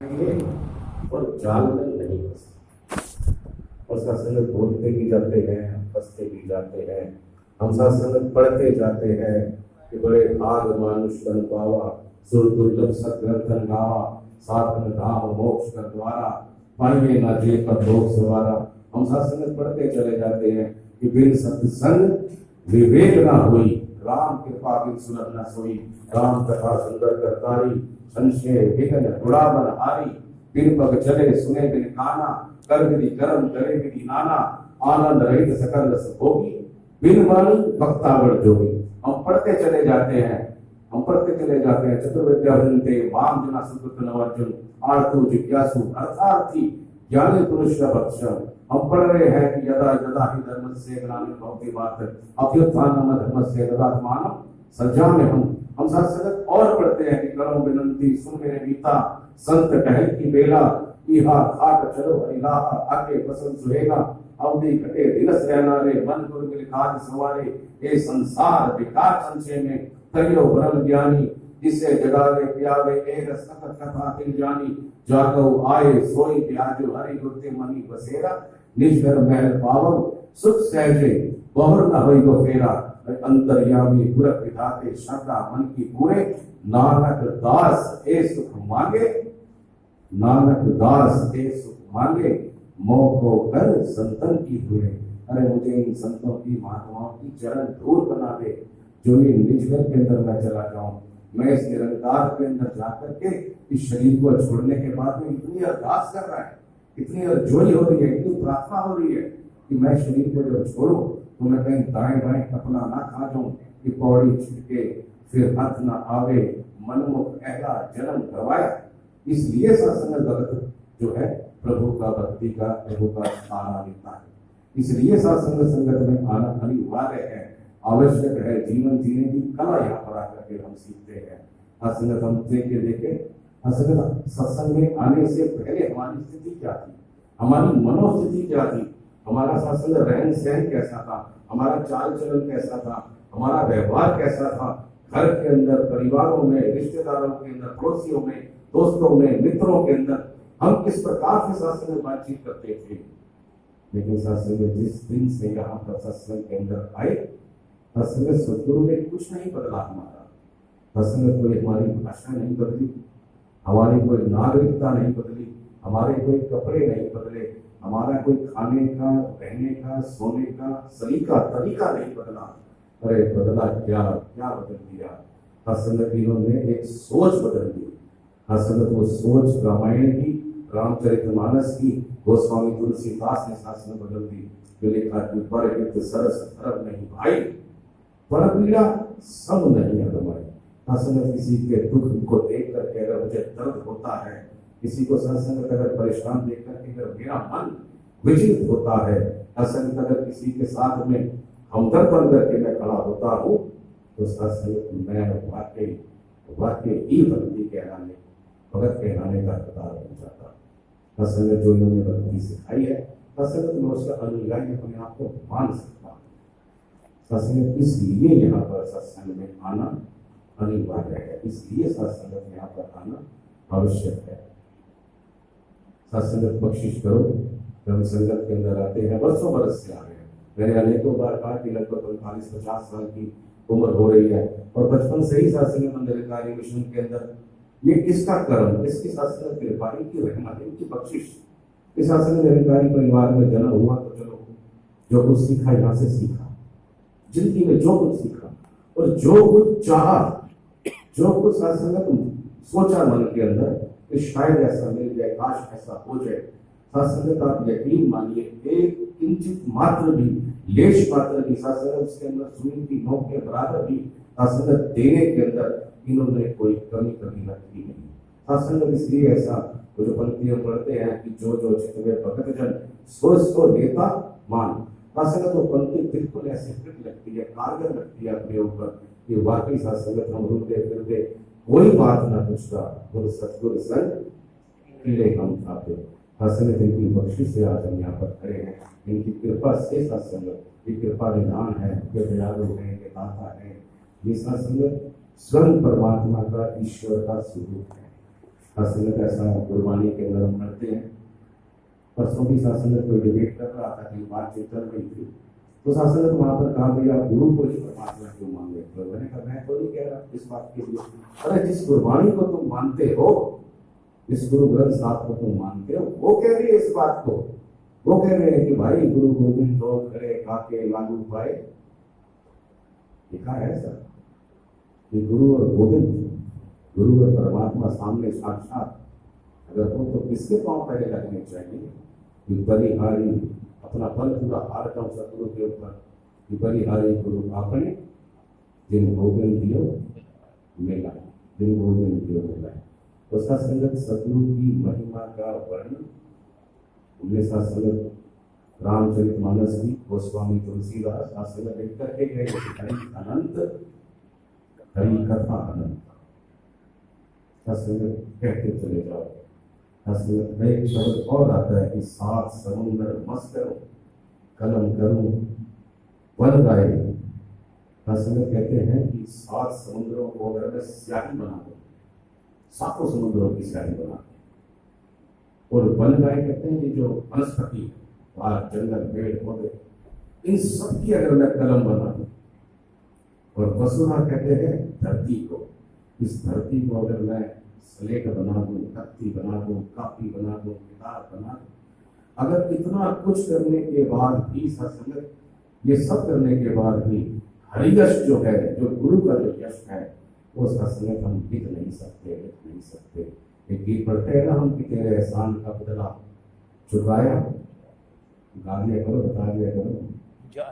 और जाल में नहीं फंसे। और सत्संग बोलते भी जाते हैं, फंसते भी जाते हैं। हम सत्संग पढ़ते जाते हैं कि बड़े भाग मानुष तन पावा, सुर दुर्लभ सत्ग्रंथन गावा, साधन धाम मोक्ष कर द्वारा, पाइए ना जे पर लोक सवारा। हम सत्संग पढ़ते चले जाते हैं कि बिन सत्संग विवेक ना हुई, राम कृपा बिन सुनत न सोई। राम कथा सुंदर करतारी, संशय विघ्न गुणावन हारी। बिन पग चले सुने बिन काना, कर विधि कर्म करे विधि नाना। आनंद रहित सकल रस भोगी, बिन वाणी भक्तावड़ जोगी। हम पढ़ते चले जाते हैं, हम पढ़ते चले जाते हैं। चतुर्विद्या भजन्ते माम जना सुकृत नवर्जुन, आर्तो जिज्ञासु अर्थार्थी ज्ञानी पुरुष का भक्षण। हम पढ़ रहे हैं कि यदा यदा ही धर्म से ग्लानि भवति बात, अभ्युत्थानम धर्मस्य तदात्मानं सृजाम्यहम्। हम सत्संग और पढ़ते हैं कि करो विनंती सुन मेरे गीता, संत कहे की बेला, इहा खाट चलो हरिला, आके पसंद सुहेगा। अवधि घटे दिनस रहना रे, मन गुरु मिल काज सवारे। ये संसार विकार संशय में, करियो ब्रह्म ज्ञानी। जिसे जगावे पियावे ए रस कथा तिल जानी। जागो आए सोई प्याजो, हरि गुरते मनी बसेरा। निज घर महल पावो, सुख सहजे बहुर न होई गो फेरा। अंतर्यामी पुरख विधाते, श्रद्धा मन की पूरे। नानक दास ए सुख मांगे, नानक दास ए सुख मांगे। मोह को कर संतन की धुए। अरे मुझे इन संतों की महात्माओं की चरण धूल बना दे, जो ये निज घर के अंदर मैं चला जाऊं। मैं इस निरंकार के अंदर जाकर के इस शरीर को छोड़ने के बाद में इतनी अरदास कर रहा है, इतनी अर्जोई हो रही है, इतनी प्रार्थना हो रही है कि मैं शरीर को जब छोड़ूं तो मैं कहीं दाएं बाएं कपड़ा ना खा जाऊं, कि पौड़ी छिटके फिर हाथ ना आवे, मनमुख ऐसा जन्म करवाया। इसलिए सत्संग भक्त जो है प्रभु का भक्ति का प्रभु का आना लेता है। इसलिए सत्संग संगत में आना अनिवार्य है, आवश्यक है। जीवन जीने की कला यहाँ पर आकर के हम सीखते हैं। सत्संग हम देखे सत्संग में आने से पहले हमारी स्थिति क्या थी, हमारी मनोस्थिति क्या थी, हमारा सत्संग रहन सहन कैसा था, हमारा चाल चलन कैसा था, हमारा व्यवहार कैसा था, घर के अंदर, परिवारों में, रिश्तेदारों के अंदर, पड़ोसियों में, दोस्तों में, मित्रों के अंदर हम किस प्रकार से सत्संग में बातचीत करते थे। लेकिन सत्संग जिस दिन से यहाँ पर सत्संग के अंदर आए, सत्संग सदगुरु ने कुछ नहीं बदला हमारा। सत्संग कोई हमारी भाषा नहीं बदली, हमारी कोई नागरिकता नहीं बदली, हमारे कोई कपड़े नहीं बदले, हमारा कोई खाने का, रहने का, सोने का सलीका तरीका नहीं बदला। अरे बदला क्या क्या बदल दिया। सत्संग इन्होंने एक सोच बदल दी। सत्संग वो सोच रामायण की, रामचरितमानस की, गोस्वामी तुलसीदास ने शासन बदल दी। जो लिखा कि पर हित सरस धर्म नहीं भाई, पर पीड़ा सब नहीं अगमाई। सत्संग किसी के दुख को देख करके अगर मुझे दर्द होता है, किसी को सत्संग अगर परेशान देख करके अगर मेरा मन विचलित होता है, सत्संग अगर किसी के साथ में हमदर्द बन करके मैं खड़ा होता हूँ, तो सत्संग मैं वाकई ही भक्ति कहलाने, भगत कहलाने का हकदार बन जाता। सत्संग जो इन्होंने भक्ति सिखाई है, सत्संग में उसका अनुयायी अपने आप को मान सकता। सत्संग इसलिए यहाँ पर सत्संग में आना अनिवार्य है, इसलिए सत्संग में यहाँ पर आना आवश्यक है। सत्संग बख्शिश करो। जब संगत के अंदर आते हैं, वर्षों बरस से आ रहे हैं, मैंने अनेकों बार कहा कि लगभग 45-50 साल की उम्र हो रही है और बचपन से ही सत्संग मंदिर कार्य मिशन के अंदर ये किसका कर्म, इसकी सत्संग कृपा, इनकी रहमत, इनकी बख्शिश। इस सत्संग निरंकारी परिवार में जन्म हुआ तो चलो जो कुछ सीखा यहाँ से सीखा, जिंदगी में जो कुछ सीखा और जो कुछ चाहा, जो कुछ सत्संग सोचा मन के अंदर कि शायद ऐसा मिल जाए, काश ऐसा हो जाए। सत्संग का आप यकीन मानिए, एक किंचित मात्र भी, लेश मात्र भी सत्संग उसके अंदर सुई की नोक के बराबर भी सत्संग देने के अंदर इन्होंने कोई कमी कभी रखी नहीं। सत्संग इसलिए ऐसा, वो जो पंक्तियां पढ़ते हैं कि जो जो चित्त में भगत जन सो लेता मान। सत्संग तो पंक्ति बिल्कुल ऐसे फिट लगती है, कारगर लगती है अपने ऊपर कि वाकई सत्संग हम रुकते फिरते कोई बात ना पूछता, गुरु सतगुरु संग पीले हम खाते। सत्संग जिनकी बख्शिश से आज हम यहाँ पर खड़े हैं, इनकी कृपा से सत्संग, ये कृपा निधान है, ये दयालु है, ये दाता है। ये सत्संग स्वयं परमात्मा का, ईश्वर का स्वरूप है। सात्संगत ऐसा गुरबानी के अंदर हम पढ़ते हैं। परसों की सात्संगत कोई डिबेट कर रहा था, कहीं बातचीत चल रही थी, तो सात्संगत वहां पर कहा भैया आप गुरु को ही परमात्मा क्यों मान लेते हो? मैंने कहा मैं तो नहीं कह रहा इस बात के लिए। अरे जिस गुरबानी को तुम मानते हो, जिस गुरु ग्रंथ साहब को तुम मानते हो, वो कह रही है इस बात को। वो कह रहे हैं कि भाई गुरु गोविंद दो खड़े खाके लागू पाए। लिखा है सर कि गुरु और गोविंद, गुरु और परमात्मा सामने साक्षात अगर हो तो किसके पांव पहले लगने चाहिए? कि बलिहारी अपना बल पूरा हारता हूं सतगुरु के ऊपर कि बलिहारी गुरु आपने जिन गोविंद दियो मिला, जिन गोविंद दियो मिला। तो सत्संगत सतगुरु की महिमा का वर्णन उनके सत्संगत रामचरितमानस की गोस्वामी तुलसीदास सत्संगत लिख करके गए हरि अनंत, हरि कथा अनंत। सत्संगत कहते चले जाओ। सत्संगत में एक शब्द और आता है कि सात समुद्र मस्त करो, कलम करूं वन गाए। सत्संगत कहते हैं कि सात समुद्रों को अगर मैं स्याही बना दूं, सातों समुद्रों की स्याही बना दूं। और वन गाय कहते हैं कि जो वनस्पति है, बाहर जंगल पेड़ पौधे, इन सब की अगर मैं कलम बना दूं। और वसुधा कहते हैं धरती को, इस धरती को अगर मैं स्लेट बना दूं, तख्ती बना दूं, कापी बना दूं, किताब बना दूं। अगर इतना कुछ करने के बाद भी सत्संगत, ये सब करने के बाद भी हरियश जो है, जो गुरु का जो यश है, वो सत्संगत हम लिख नहीं सकते, लिख नहीं सकते। एक गीत पढ़ते हैं ना हम कि तेरे एहसान का बदला चुकाया, गा दिया करो, बता दिया करो,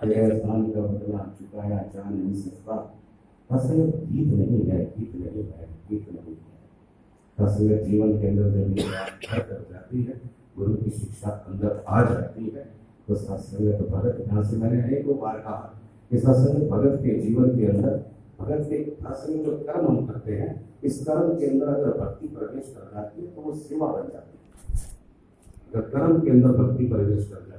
तेरे एहसान का बदला चुकाया जा नहीं सकता। सत्संगत गीत नहीं है, गीत नहीं है, गीत नहीं है। सत्संगत जीवन के अंदर जब ये बात घर कर जाती है, गुरु की शिक्षा अंदर आ जाती है, तो सत्संगत भगत, यहाँ से मैंने अनेकों बार कहा कि सत्संगत भगत के जीवन के अंदर, भगत के सत्संग जो कर्म हम करते हैं, इस कर्म के अंदर अगर भक्ति प्रवेश कर जाती है तो वो सेवा बन जाती है। अगर कर्म के अंदर भक्ति प्रवेश कर